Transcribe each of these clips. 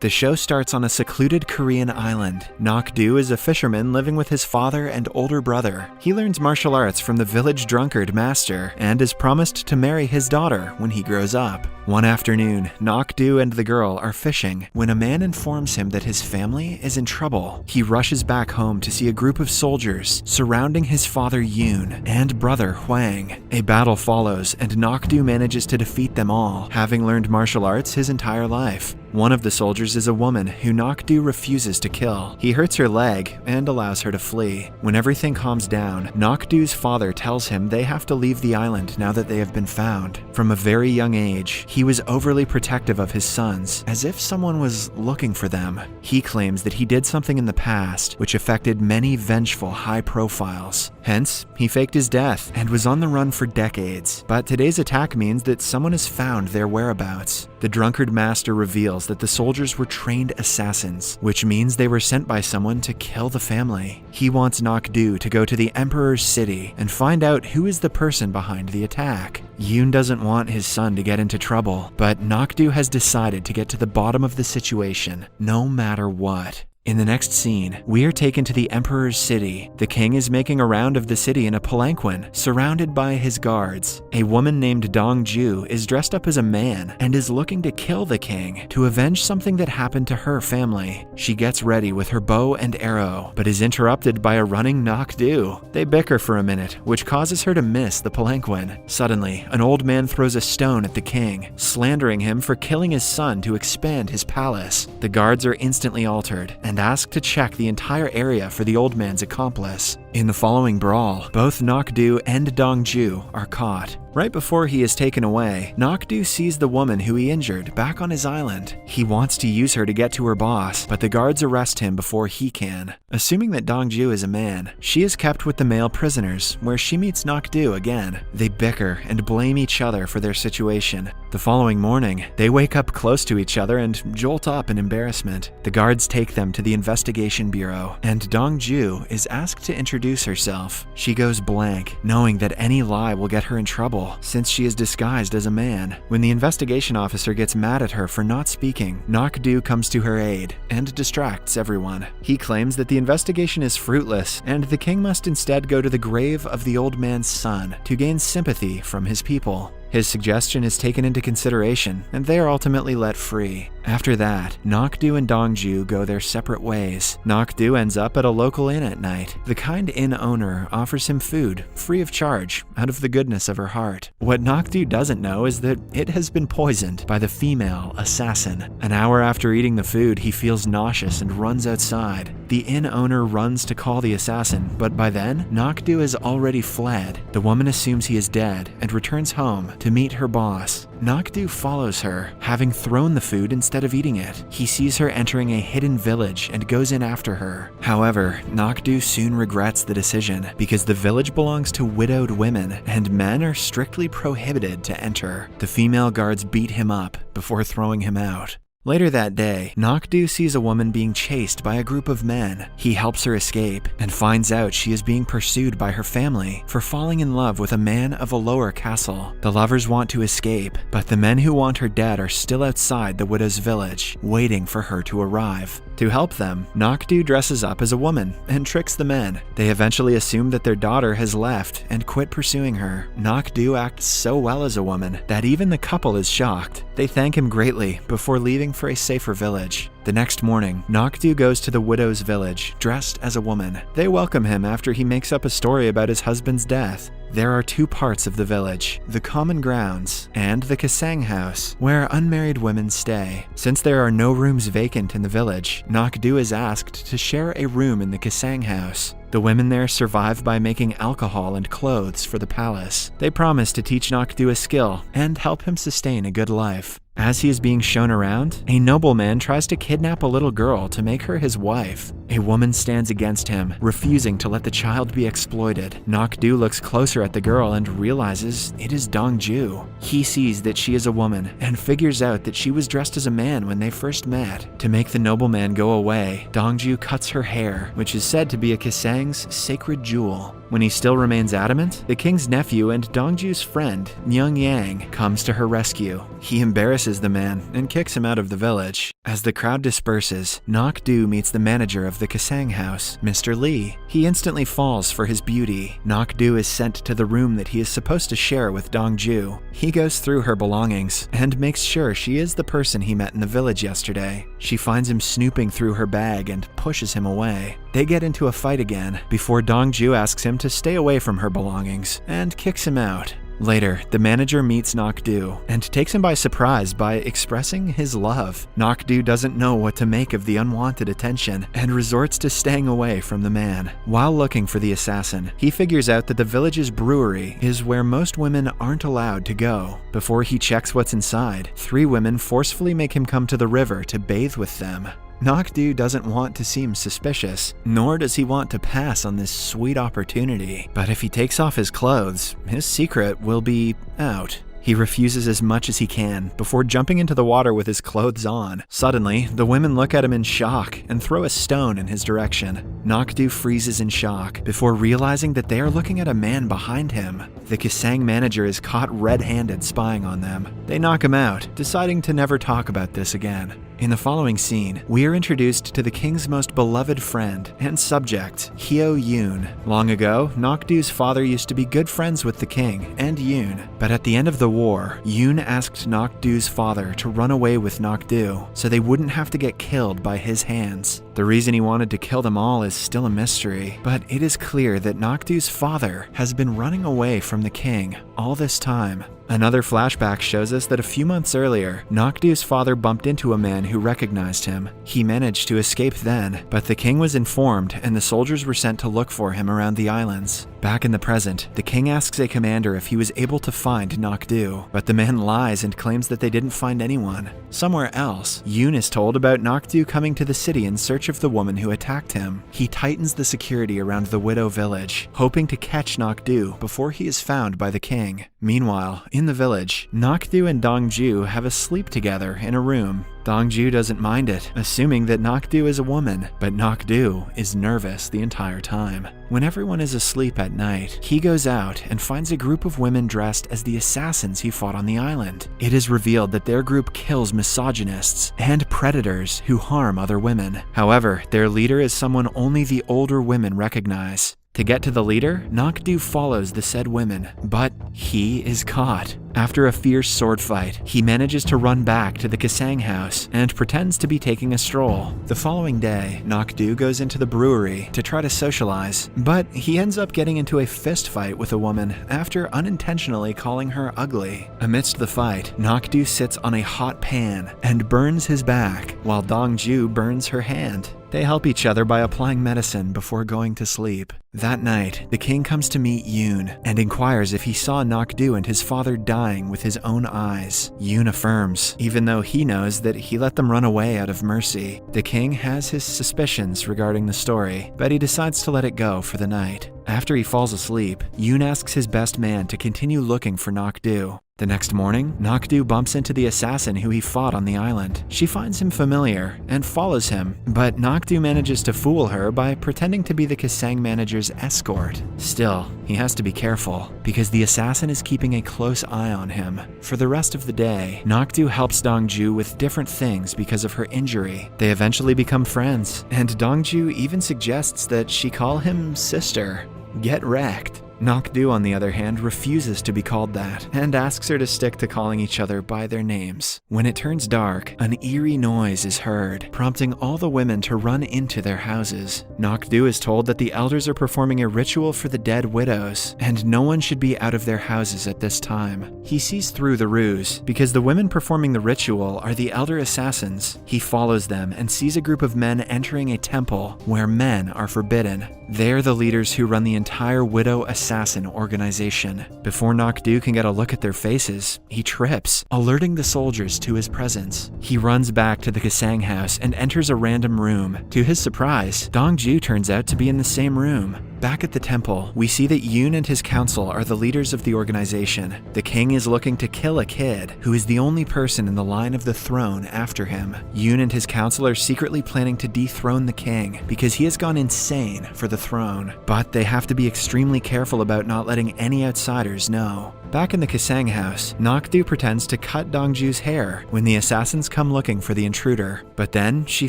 The show starts on a secluded Korean island. Nok-do is a fisherman living with his father and older brother. He learns martial arts from the village drunkard master and is promised to marry his daughter when he grows up. One afternoon, Nok-do and the girl are fishing when a man informs him that his family is in trouble. He rushes back home to see a group of soldiers surrounding his father Yoon and brother Hwang. A battle follows and Nok-do manages to defeat them all, having learned martial arts his entire life. One of the soldiers is a woman who Nok-do refuses to kill. He hurts her leg and allows her to flee. When everything calms down, Nok-do's father tells him they have to leave the island now that they have been found. From a very young age, he was overly protective of his sons, as if someone was looking for them. He claims that he did something in the past which affected many vengeful high profiles. Hence, he faked his death and was on the run for decades. But today's attack means that someone has found their whereabouts. The drunkard master reveals that the soldiers were trained assassins, which means they were sent by someone to kill the family. He wants Nok-do to go to the Emperor's city and find out who is the person behind the attack. Yoon doesn't want his son to get into trouble, but Nok-do has decided to get to the bottom of the situation, no matter what. In the next scene, we are taken to the Emperor's city. The king is making a round of the city in a palanquin, surrounded by his guards. A woman named Dong-ju is dressed up as a man and is looking to kill the king to avenge something that happened to her family. She gets ready with her bow and arrow, but is interrupted by a running Nok-do. They bicker for a minute, which causes her to miss the palanquin. Suddenly, an old man throws a stone at the king, slandering him for killing his son to expand his palace. The guards are instantly altered and asked to check the entire area for the old man's accomplice. In the following brawl, both Nok-do and Dong-ju are caught. Right before he is taken away, Nok-do sees the woman who he injured back on his island. He wants to use her to get to her boss, but the guards arrest him before he can. Assuming that Dong-ju is a man, she is kept with the male prisoners, where she meets Nok-do again. They bicker and blame each other for their situation. The following morning, they wake up close to each other and jolt up in embarrassment. The guards take them to the investigation bureau, and Dong-ju is asked to introduce herself. She goes blank, knowing that any lie will get her in trouble, since she is disguised as a man. When the investigation officer gets mad at her for not speaking, Nok-do comes to her aid and distracts everyone. He claims that the investigation is fruitless, and the king must instead go to the grave of the old man's son to gain sympathy from his people. His suggestion is taken into consideration, and they are ultimately let free. After that, Nok-do and Dong-ju go their separate ways. Nok-do ends up at a local inn at night. The kind inn owner offers him food, free of charge, out of the goodness of her heart. What Nok-do doesn't know is that it has been poisoned by the female assassin. An hour after eating the food, he feels nauseous and runs outside. The inn owner runs to call the assassin, but by then, Nok-do has already fled. The woman assumes he is dead and returns home to meet her boss. Nok-do follows her, having thrown the food instead of eating it. He sees her entering a hidden village and goes in after her. However, Nok-do soon regrets the decision because the village belongs to widowed women and men are strictly prohibited to enter. The female guards beat him up before throwing him out. Later that day, Nok-do sees a woman being chased by a group of men. He helps her escape and finds out she is being pursued by her family for falling in love with a man of a lower castle. The lovers want to escape, but the men who want her dead are still outside the widow's village, waiting for her to arrive. To help them, Nok-do dresses up as a woman and tricks the men. They eventually assume that their daughter has left and quit pursuing her. Nok-do acts so well as a woman that even the couple is shocked. They thank him greatly before leaving for a safer village. The next morning, Nok-do goes to the widow's village, dressed as a woman. They welcome him after he makes up a story about his husband's death. There are two parts of the village, the common grounds and the Kasang house, where unmarried women stay. Since there are no rooms vacant in the village, Nok-do is asked to share a room in the Kasang house. The women there survive by making alcohol and clothes for the palace. They promise to teach Nok-do a skill and help him sustain a good life. As he is being shown around, a nobleman tries to kidnap a little girl to make her his wife. A woman stands against him, refusing to let the child be exploited. Nok-do looks closer at the girl and realizes it is Dong-ju. He sees that she is a woman and figures out that she was dressed as a man when they first met. To make the nobleman go away, Dong-ju cuts her hair, which is said to be a Kasang's sacred jewel. When he still remains adamant, the king's nephew and Dongju's friend, Nyung Yang, comes to her rescue. He embarrasses the man and kicks him out of the village. As the crowd disperses, Nok-du meets the manager of the Kasang house, Mr. Lee. He instantly falls for his beauty. Nok-du is sent to the room that he is supposed to share with Dongju. He goes through her belongings and makes sure she is the person he met in the village yesterday. She finds him snooping through her bag and pushes him away. They get into a fight again before Dongju asks him to stay away from her belongings and kicks him out. Later, the manager meets Nok-du and takes him by surprise by expressing his love. Nok-du doesn't know what to make of the unwanted attention and resorts to staying away from the man. While looking for the assassin, he figures out that the village's brewery is where most women aren't allowed to go. Before he checks what's inside, 3 women forcefully make him come to the river to bathe with them. Nok-du doesn't want to seem suspicious, nor does he want to pass on this sweet opportunity. But if he takes off his clothes, his secret will be out. He refuses as much as he can before jumping into the water with his clothes on. Suddenly, the women look at him in shock and throw a stone in his direction. Nok-du freezes in shock before realizing that they are looking at a man behind him. The Kasang manager is caught red-handed spying on them. They knock him out, deciding to never talk about this again. In the following scene, we are introduced to the king's most beloved friend and subject, Hyo Yoon. Long ago, Nok-du's father used to be good friends with the king and Yoon, but at the end of the war, Yoon asked Nok-du's father to run away with Nok-du so they wouldn't have to get killed by his hands. The reason he wanted to kill them all is still a mystery, but it is clear that Nok-du's father has been running away from the king all this time. Another flashback shows us that a few months earlier, Nok-du's father bumped into a man who recognized him. He managed to escape then, but the king was informed and the soldiers were sent to look for him around the islands. Back in the present, the king asks a commander if he was able to find Nok-du, but the man lies and claims that they didn't find anyone. Somewhere else, Yoon is told about Nok-du coming to the city in search of the woman who attacked him. He tightens the security around the widow village, hoping to catch Nok-du before he is found by the king. Meanwhile, in the village, Nok-du and Dongju have a sleep together in a room. Dongju doesn't mind it, assuming that Nok-du is a woman, but Nok-du is nervous the entire time. When everyone is asleep at night, he goes out and finds a group of women dressed as the assassins he fought on the island. It is revealed that their group kills misogynists and predators who harm other women. However, their leader is someone only the older women recognize. To get to the leader, Nok-du follows the said women, but he is caught. After a fierce sword fight, he manages to run back to the Kasang house and pretends to be taking a stroll. The following day, Nok-du goes into the brewery to try to socialize, but he ends up getting into a fist fight with a woman after unintentionally calling her ugly. Amidst the fight, Nok-du sits on a hot pan and burns his back, while Dongju burns her hand. They help each other by applying medicine before going to sleep. That night, the king comes to meet Yoon and inquires if he saw Nok-du and his father dying with his own eyes. Yoon affirms, even though he knows that he let them run away out of mercy. The king has his suspicions regarding the story, but he decides to let it go for the night. After he falls asleep, Yoon asks his best man to continue looking for Nok-du. The next morning, Nok-du bumps into the assassin who he fought on the island. She finds him familiar and follows him, but Nok-du manages to fool her by pretending to be the Kasang manager's escort. Still, he has to be careful, because the assassin is keeping a close eye on him. For the rest of the day, Nok-du helps Dongju with different things because of her injury. They eventually become friends, and Dongju even suggests that she call him sister. Get wrecked. Nok-du, on the other hand, refuses to be called that and asks her to stick to calling each other by their names. When it turns dark, an eerie noise is heard, prompting all the women to run into their houses. Nok-du is told that the elders are performing a ritual for the dead widows, and no one should be out of their houses at this time. He sees through the ruse. Because the women performing the ritual are the elder assassins, he follows them and sees a group of men entering a temple where men are forbidden. They're the leaders who run the entire widow assassin organization. Before Nok-du can get a look at their faces, he trips, alerting the soldiers to his presence. He runs back to the Kasang house and enters a random room. To his surprise, Dongju turns out to be in the same room. Back at the temple, we see that Yoon and his council are the leaders of the organization. The king is looking to kill a kid, who is the only person in the line of the throne after him. Yoon and his council are secretly planning to dethrone the king because he has gone insane for the throne. But they have to be extremely careful about not letting any outsiders know. Back in the Kasang house, Nok-du pretends to cut Dongju's hair when the assassins come looking for the intruder. But then she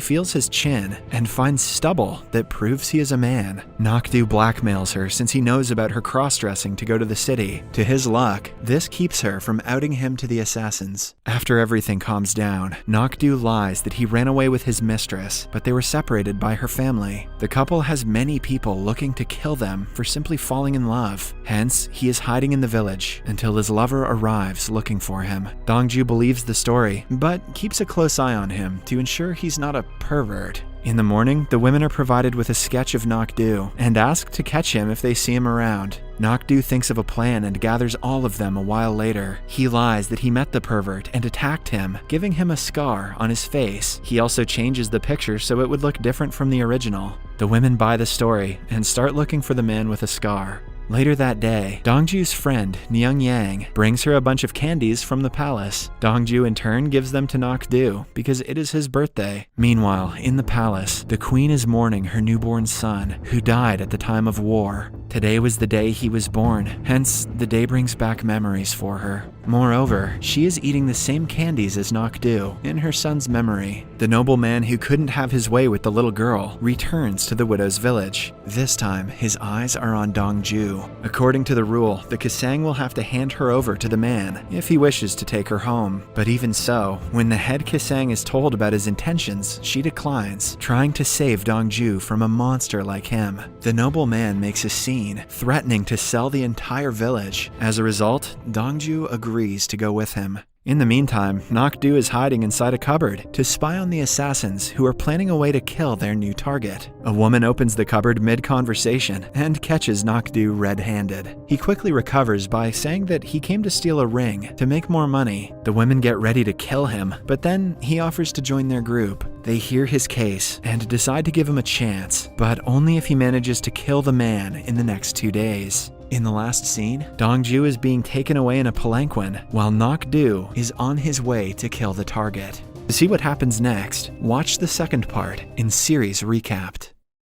feels his chin and finds stubble that proves he is a man. Nok-du blackmails her since he knows about her cross-dressing to go to the city. To his luck, this keeps her from outing him to the assassins. After everything calms down, Nok-du lies that he ran away with his mistress, but they were separated by her family. The couple has many people looking to kill them for simply falling in love. Hence, he is hiding in the village until his lover arrives looking for him. Dongju believes the story, but keeps a close eye on him to ensure he's not a pervert. In the morning, the women are provided with a sketch of Nok-du and ask to catch him if they see him around. Nok-du thinks of a plan and gathers all of them a while later. He lies that he met the pervert and attacked him, giving him a scar on his face. He also changes the picture so it would look different from the original. The women buy the story and start looking for the man with a scar. Later that day, Dongju's friend, Nyung Yang, brings her a bunch of candies from the palace. Dongju in turn gives them to Nok-du because it is his birthday. Meanwhile, in the palace, the queen is mourning her newborn son, who died at the time of war. Today was the day he was born, hence the day brings back memories for her. Moreover, she is eating the same candies as Nok-du in her son's memory. The nobleman who couldn't have his way with the little girl returns to the widow's village. This time, his eyes are on Dongju. According to the rule, the Kasang will have to hand her over to the man if he wishes to take her home. But even so, when the head Kasang is told about his intentions, she declines, trying to save Dongju from a monster like him. The nobleman makes a scene, threatening to sell the entire village. As a result, Dongju agrees to go with him. In the meantime, Nok-du is hiding inside a cupboard to spy on the assassins who are planning a way to kill their new target. A woman opens the cupboard mid-conversation and catches Nok-du red-handed. He quickly recovers by saying that he came to steal a ring to make more money. The women get ready to kill him, but then he offers to join their group. They hear his case and decide to give him a chance, but only if he manages to kill the man in the next 2 days. In the last scene, Dongju is being taken away in a palanquin, while Nok-du is on his way to kill the target. To see what happens next, watch the second part in Series Recapped.